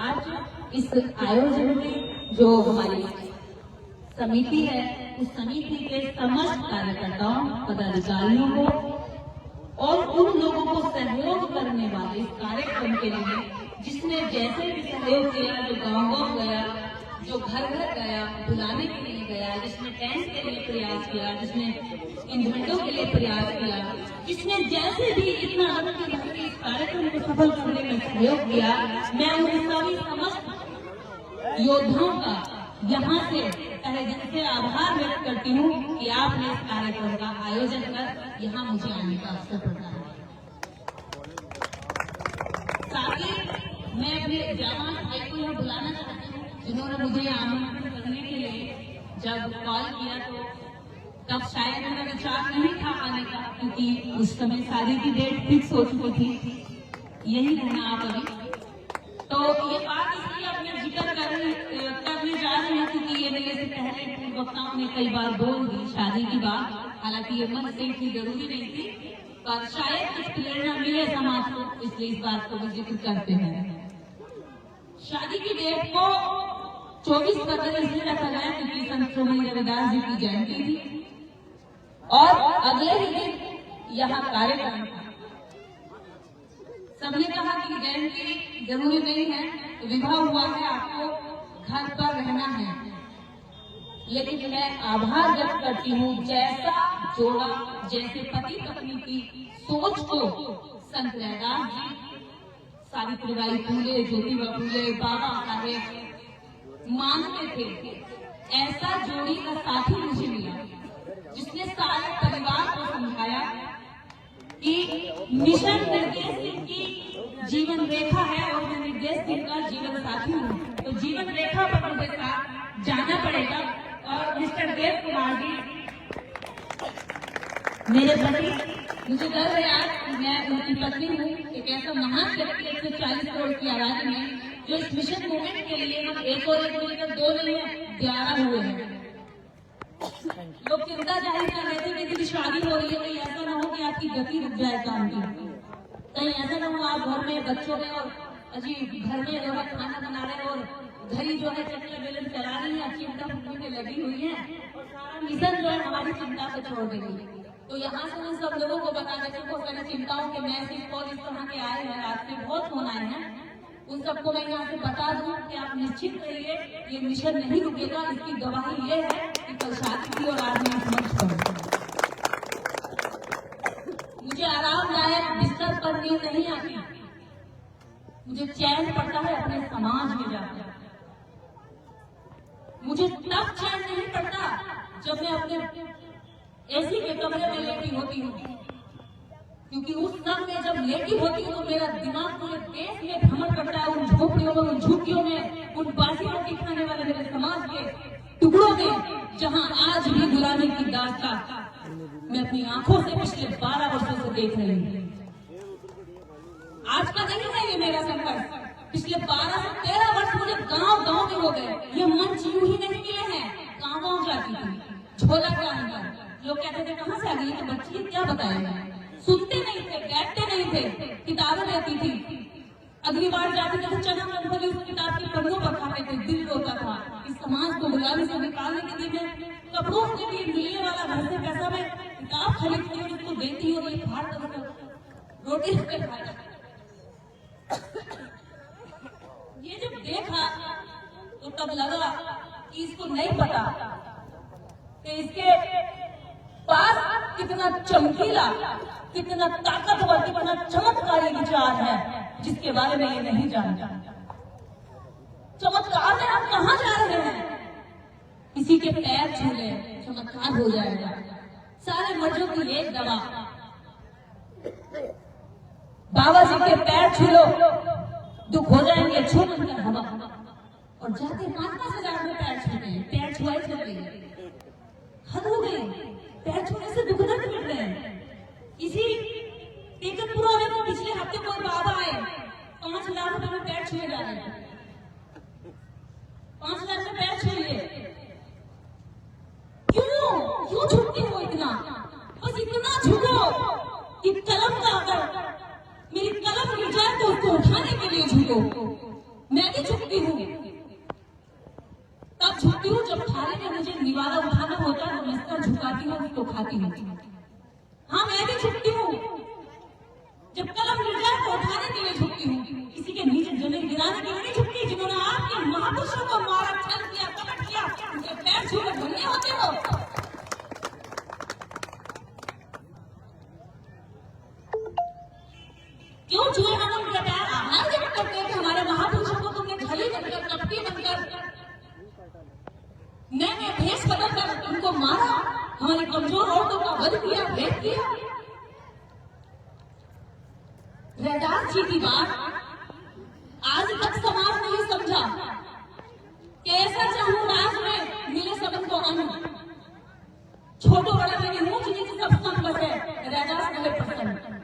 आज इस आयोजन में जो हमारी समिति है, उस समिति के समस्त कार्यकर्ताओं, पदाधिकारियों को और उन लोगों को सहयोग करने वाले इस कार्यक्रम के लिए जिसने जैसे भी सहयोग किया, जो गांव-गांव गया, जो घर घर गया, बुलाने के लिए गया, जिसने टेंट के लिए प्रयास किया, जिसने इन झंडों के लिए प्रयास किया, जिसने जैसे भी इतना इस कार्यक्रम को सफल करने में सहयोग किया, मैं उन सभी समस्त योद्धाओं का यहाँ से तहे दिल से आभार व्यक्त करती हूँ कि आपने इस कार्यक्रम का आयोजन कर यहाँ मुझे आने का अवसर प्रदान किया। साथ ही मैं अपने जवान भाई को यह बुलाना चाहती हूँ जिन्होंने मुझे आमंत्रित करने के लिए जब कॉल किया तो तब शायद मेरा विचार नहीं था आने का, क्योंकि उस समय शादी की डेट फिक्स हो चुकी थी। यही रहना आप अभी तो ये बात इसलिए अपने जिक्र करने जा रहे हैं क्योंकि ये मेरे से पहले वक्ताओं ने कई बार बोल दी शादी की बात, हालांकि ये मन से इतनी जरूरी नहीं थी, पर शायद कुछ प्रेरणा मिले समाज को, इसलिए इस बात को भी जिक्र करते हैं। शादी की डेट को 24 फरवरी इसलिए रखा गया क्योंकि संत शिरोमणि रविदास जी की जयंती थी और अगले ही दिन यहाँ कार्यक्रम था। सबने कहा कि जयंती जरूरी नहीं है, विवाह हुआ है, आपको घर पर रहना है, लेकिन मैं आभार व्यक्त करती हूँ जैसा जोड़ा, जैसे पति पत्नी की सोच को संत रैदास जी, सावित्रीबाई फूले, ज्योतिबा फूले, बाबा साहेब मानते थे, ऐसा जोड़ी का साथी मुझे मिला जिसने सारे परिवार को समझाया कि मिशन निर्देश की जीवन रेखा है और मैं निर्देश का जीवन साथी हूँ, तो जीवन रेखा पर मुझे साथ जाना पड़ेगा। और मिस्टर देव कुमार जी मेरे प्रति मुझे गर्व है आज कि मैं उनकी पत्नी हूँ, एक ऐसा महान व्यक्ति 140 करोड़ की आबादी में जो इस मिशन मूवमेंट के लिए हम एक और एक मिलकर 2 नहीं 11 हुए हैं। लोग चिंता जाहिर कर रहे थे कि शादी हो रही है, कहीं ऐसा ना हो कि आपकी गति रुक जाए काम की, कहीं ऐसा ना हो आप घर में बच्चों में और अजी घर में जो है खाना बना रहे और घड़ी जो है चक्कर बेलन चला रही है, चिंता में लगी हुई है और सारा मिशन जो है हमारी चिंता पे छोड़ देगी। तो यहाँ से मैं सब लोगों को बता देती हूँ मैंने चिंताओं के मैसेज कॉल इस तरह के आए हैं, आज से बहुत फोन आए हैं, उन सबको मैं यहाँ से बता दूं कि आप निश्चित रहिए, ये मिशन नहीं रुकेगा। इसकी गवाही ये है कि कल शादी की और आज मैं समझ पर मुझे आरामदायक बिस्तर पर नींद नहीं आती, मुझे चैन पड़ता है अपने समाज में जाकर। मुझे तब चैन नहीं पड़ता जब मैं अपने एसी के कमरे में लेटी होती हूँ, क्योंकि उस समय में जब लेटी होती हूँ तो मेरा दिमाग पूरे देश में भ्रमण करता है, उन झोपड़ियों में, उन झुग्गियों में, उन बासी रोटी खाने वाले मेरे समाज के टुकड़ों में, जहाँ आज भी गुलामी की दास्तां मैं अपनी आंखों से पिछले 12 वर्षों से देख रही हूँ। आज का नहीं है ये मेरा संकट, पिछले 12 से 13 वर्ष मुझे गांव-गांव में हो गए। ये मंच यूं ही नहीं मिले हैं, गांव-गांव जाती थी, झोला के अंदर लोग कहते थे कहाँ से आ गई तो बच्ची क्या बताएगा, सुनते नहीं थे, बैठते नहीं थे, किताबें रहती थी, अगली बार जाते थे चना मूंगफली उस किताब के पन्नों पर खाते थे, दिल रोता था। इस समाज को गुलामी से निकालने के लिए मैं कपड़ों के लिए मिलने वाला घर से पैसा में किताब खरीदती हूँ, उसको देती हूँ, फाड़ कर रोटी रखकर खाया। ये जब देखा तो तब लगा कि इसको नहीं पता कि इसके पास कितना चमकीला, कितना ताकतवर, कितना चमत्कारी विचार है जिसके बारे में ये नहीं जानता। चमत्कार में आप कहाँ जा रहे हैं? किसी के पैर छू ले चमत्कार हो जाएगा। सारे मर्जों की एक दवा, बाबा जी के पैर छू लो दुख हो जाएंगे, छू बनकर हवा, और जाके 5-5 हजार में पैर छूते हैं, पैर छुआई छूते हैं, हद हो गई। पैर छूने से दुख दर्द मिट रहे हैं। इसी टेकनपुरा में तो पिछले हफ्ते कोई बाबा आए, 5 लाख रुपए में पैर छुए जा रहे हैं, 5 लाख में पैर छू लिए। क्यों झुकते हो इतना? बस इतना झुको कि कलम का अगर मेरी कलम गिर जाए तो उसको उठाने के लिए झुको। मैं भी झुकती हूँ, तब झुकती हूँ जब थाने में मुझे निवाला उठाना होता है, तो मैं सर झुकाती हूँ, उसको खाती हूँ। हाँ, मैं भी झुकती हूँ, जब कलम मिल जाए तो उठाने के लिए झुकती हूँ, किसी के नीचे जमीन गिराने के लिए नहीं झुकती। जिन्होंने आपके महापुरुषों को मारा, छल किया, कपट किया, उनके पैर छूने धन्य होते हो। क्यों छुए हम उनके पैर? आभार व्यक्त करते हैं कि हमारे महापुरुषों को तुमने छली बनकर, कपटी बनकर, नए भेष बदलकर उनको मारा, हमारी कमजोर औरतों का वध किया, भेद किया। रैदास जी की बात आज तक समाज ने ही समझा कि ऐसा चाहूं राज में मिले सबन को अन्न, छोटो बड़ा में ऊंच नीच सब संग बसे, रैदास कहे प्रसन्न।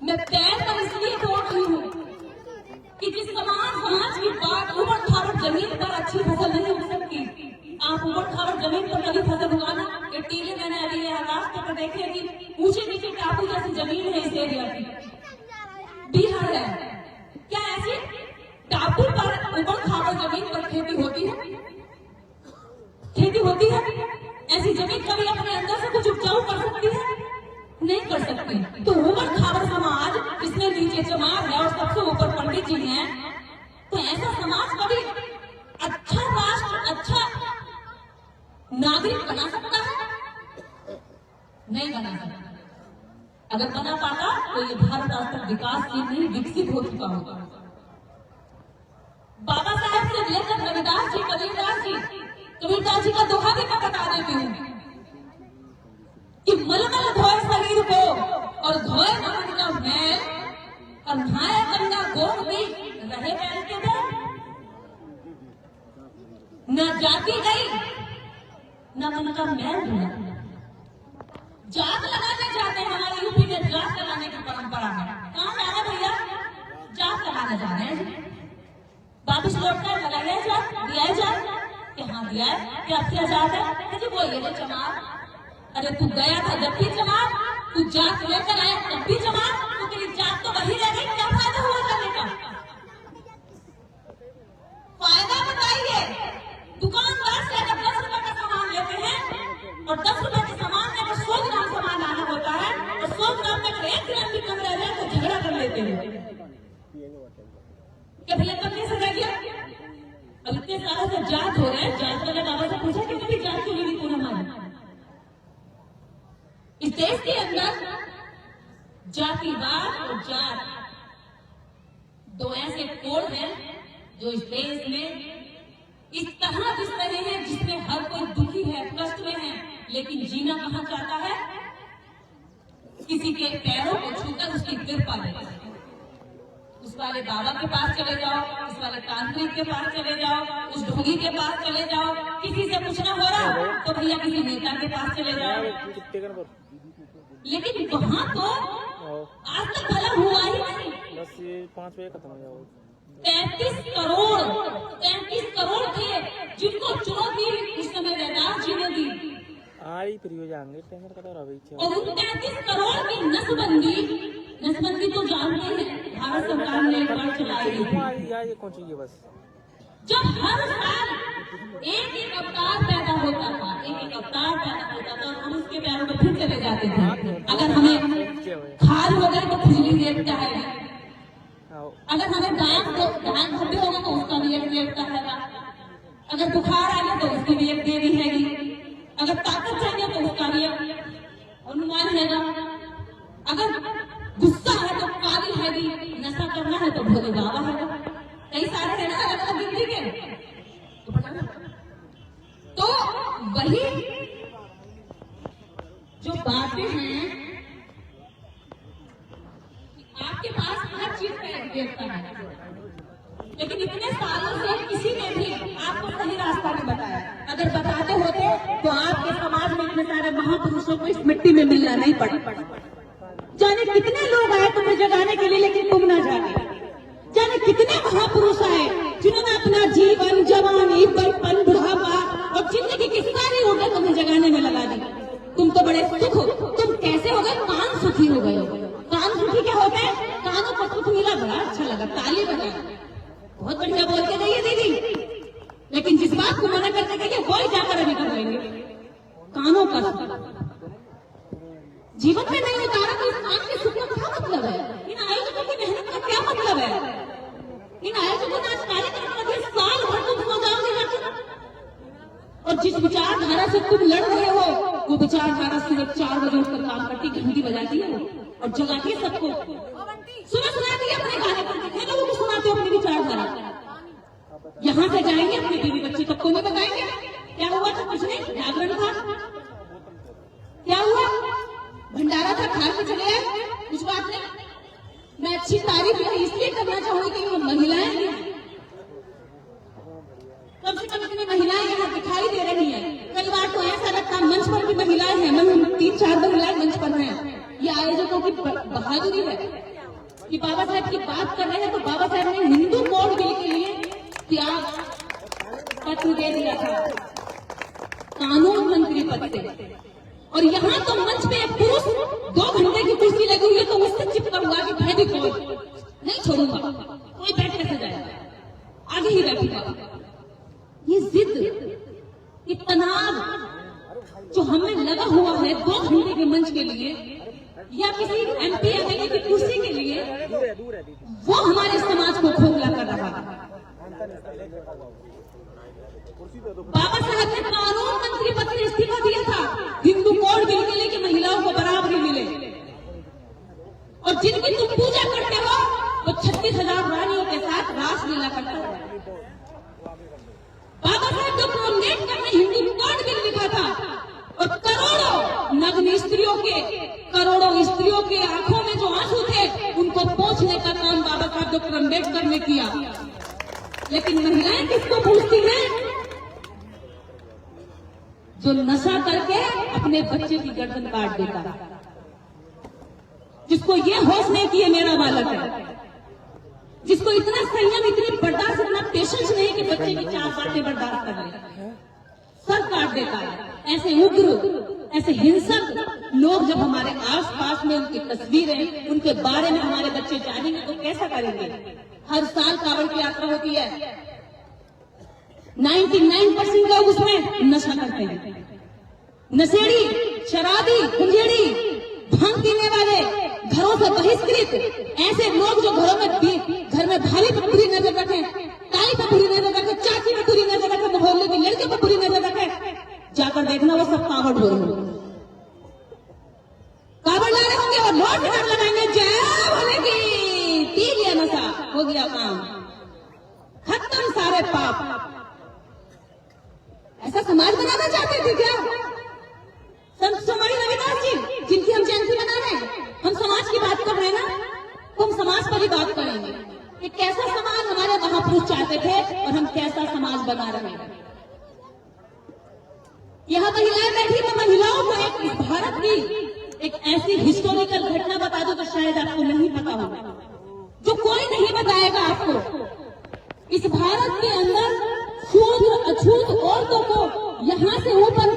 मैं पैर पर इसलिए बोल रही हूँ कि जिस समाज की बात उबड़ खाबड़ जमीन पर अच्छी फसल नहीं उग सकती। आप उबड़ खाबड़ जमीन पर कभी फसल उगाना, ये टीले मैंने अभी रास्ते पर देखे कि ऊंचे नीचे टापू जैसी जमीन है इस एरिया की, बिहार है। क्या ऐसी टापू पर उबड़ खाबड़ जमीन पर खेती होती है? खेती होती है? ऐसी जमीन कभी अपने अंदर से कुछ उपजाऊ कर सकती है? नहीं कर सकती। तो उबड़ खाबड़ समाज, जिसमें नीचे चमार है और सबसे ऊपर पंडित जी हैं, तो ऐसा समाज कभी अच्छा राष्ट्र, अच्छा नागरिक बना सकता है? नहीं बना सकता। अगर बना पाता तो ये भारत आज तक विकासशील नहीं, विकसित हो चुका होगा। बाबा साहब से लेकर रविदास जी, कबीरदास जी का दोहा भी मैं बता देती हूँ कि मलमल धोए शरीर को और धोए मन का मैल, और नहाए गंगा गोद में रहे पैर के बैल। न जाती गई न मन का मैल धुला। जाग लगाने जाते हैं, हमारे यूपी में जाग लगाने की परंपरा है। कहाँ जा रहे भैया? जाग लगाने जा रहे हैं। वापिस लौटकर लगाया जाए, दिया जाए कि हाँ दिया है, क्या किया जाता है जी? वो ये चमार, अरे तू गया था जब भी चमार, तू जाग लेकर आया तब भी चमार, तो तेरी जाग तो वही रह गई, क्या फायदा हुआ जाने का? फायदा बताइए। दुकानदार से अगर 10 रुपए का सामान लेते हैं और 10 रुपए के सामान में अगर 100 ग्राम सामान आना होता है, और 100 ग्राम में अगर 1 ग्राम भी कम रह जाए तो झगड़ा कर लेते हैं कि भैया कब कैसे रह गया? अब इतने सालों से जात हो रहे हैं, जात वाले बाबा से पूछा कि कभी जात क्यों नहीं पूरा माना? इस देश के अंदर जातिवाद और जात दो ऐसे कोड हैं जो इस देश में इस तरह दिख रहे हैं जिसमें हर कोई दुखी है, कष्ट में है, लेकिन जीना कहाँ चाहता है? किसी के पैरों को छूकर उसकी कृपा लेगा। उस वाले बाबा के पास चले जाओ, उस वाले तांत्रिक के पास चले जाओ, उस ढोंगी के पास चले जाओ, किसी से कुछ ना हो रहा तो भैया किसी नेता के पास चले जाओ। लेकिन वहाँ तो आज तक भला हुआ ही नहीं। बस ये 5 बजे खत्म हो जाओ। 33 करोड़ थे जिनको चुनौती उस समय रैदास जी ने दी। आई फिर हो जाएंगे टेंशन का तो रवि छे। और उन 33 करोड़ की नसबंदी तो जानते हैं, भारत सरकार ने एक बार चलाई थी। ये कौन सी बस जब हर साल एक अवतार पैदा होता था, एक अवतार पैदा होता था, हम उसके पैरों में फिर चले जाते थे। अगर हमें खाल हो गए तो खुजली देखता है, अगर हमें दान भरते होगा तो उसका भी एक देवता है, अगर बुखार आ गया तो उसकी भी एक देवी हैगी, अगर ताकत चाहिए तो उसका भी हनुमान हैगा, अगर गुस्सा है तो काली हैगी, नशा करना है तो भोले बाबा हैगा। कई सारे है ना अलग अलग गिनती के। तो वही जो बातें हैं, आपके पास हर चीज का एक देवता है, लेकिन इतने सालों से किसी ने भी आपको सही रास्ता नहीं बताया। अगर बताते होते तो आपके समाज में इतने सारे महापुरुषों को इस मिट्टी में मिलना नहीं पड़ा। जाने कितने लोग आए तुम्हें जगाने के लिए, लेकिन तुम ना जागे। जाने कितने महापुरुष आए जिन्होंने अपना जीवन, जवानी, बचपन, बुढ़ापा और जिंदगी की सारी उम्र तुम्हें जगाने में लगा दी। तुम तो बड़े सुख हो। तुम कैसे हो गए? कान सुखी हो गए हो। कान सुखी क्या हो गए? कानों पर सुख मिला, बड़ा अच्छा लगा, ताली बजा। बहुत बढ़िया बोल के गई है दीदी, लेकिन जिस बात को मना करने के लिए वही जाकर अभी कर लेंगे। कानों का जीवन में नहीं उतारा तो इस काम के सुख का क्या मतलब है? इन आयोजकों की मेहनत का क्या मतलब है? इन आयोजकों ने आज कार्यक्रम का दिया, साल भर तुम सो जाओगे और जिस विचारधारा से तुम लड़ रहे हो वो विचारधारा सुबह 4 बजे उठकर काम करती, घंटी बजाती है और जगाती है सबको। सुना सुनाती है अपने गाने पर, कितने लोगों को सुनाते हो अपनी विचारधारा? यहाँ से जाएंगे अपने बीवी बच्चे तक को नहीं बताएंगे क्या हुआ था? कुछ नहीं, जागरण था, क्या हुआ? भंडारा था, खा के चले आए, कुछ बात नहीं। मैं अच्छी तारीफ इसलिए करना चाहूंगी कि वो महिलाएं हैं, कम से कम इतनी महिलाएं यहाँ दिखाई दे रही हैं। कई बार तो ऐसा लगता है मंच पर भी महिलाएं हैं, हम 3-4 महिलाएं मंच पर हैं। ये आयोजकों की बहादुरी है कि बाबा साहब की बात कर रहे हैं तो बाबा साहब ने हिंदू कोड बिल के लिए त्याग पत्र दे दिया था कानून मंत्री पद से, और यहाँ तो मंच पे एक पुरुष 2 घंटे की कुर्सी लगी हुई है तो उससे चिपका हुआ कि मैं भी कोई नहीं छोड़ूंगा, कोई बैठ कैसे जाएगा, आगे ही बैठूंगा। ये जिद, ये तनाव जो हमें लगा हुआ है 2 घंटे के मंच के लिए या किसी MP एमएलए की कुर्सी के लिए, वो हमारे समाज को खोखला कर रहा है। बाबा साहब ने कानून मंत्री पद से इस्तीफा दिया था हिंदू कोड बिल के लिए कि महिलाओं को बराबरी मिले, और जिनकी तुम पूजा करते हो वो 36,000 रानियों के साथ रासलीला करता है। बाबा साहब डॉक्टर अम्बेडकर ने हिंदू कोड बिल लिखा था और करोड़ों नग्न स्त्रियों के, करोड़ों स्त्रियों के आंखों में जो आंसू थे उनको पोंछने का काम बाबा साहब डॉक्टर अम्बेडकर ने किया। लेकिन महिलाएं किसको पूछती हैं? जो नशा करके अपने बच्चे की गर्दन काट देता है, जिसको ये होश नहीं कि ये मेरा बालक है, जिसको इतना संयम, इतनी बर्दाश्त, इतना पेशेंस नहीं कि बच्चे की 4 बातें बर्दाश्त कर ले, सर काट देता है। ऐसे उग्र, ऐसे हिंसक लोग जब हमारे आसपास में, उनकी तस्वीरें, उनके बारे में हमारे बच्चे जानेंगे तो कैसा करेंगे? हर साल कांवड़ की यात्रा होती है, 99% लोग उसमें नशा करते हैं, नशेड़ी, शराबी, कुंजेड़ी, भांग पीने वाले, घरों से बहिष्कृत, ऐसे लोग जो घर में भाई पर बुरी नजर रखे, ताई पर बुरी नजर रखे, चाची पर बुरी नजर रखे, मोहल्ले की लड़के पर बुरी नजर रखे, जाकर देखना वो सब कांवड़ हो रहे होंगे, कांवड़ ला रहे होंगे और लौट कर लगाएंगे, जय भोले की, पी लिया नशा, हो गया काम, खत्म सारे पाप। ऐसा समाज बनाना चाहते थे क्या संत सोमवारी रविदास जी, जिनकी हम जयंती मना रहे हैं? हम समाज की बात कर रहे हैं ना, तो हम समाज पर ही बात करेंगे कि कैसा समाज हमारे महापुरुष चाहते थे और हम कैसा समाज बना रहे हैं। यहाँ महिलाएं बैठी, तो महिलाओं को एक भारत की एक ऐसी हिस्टोरिकल घटना बता दो तो शायद आपको नहीं पता होगा, जो कोई नहीं बताएगा आपको। इस भारत के अंदर शूद्र अछूत औरतों को यहाँ से ऊपर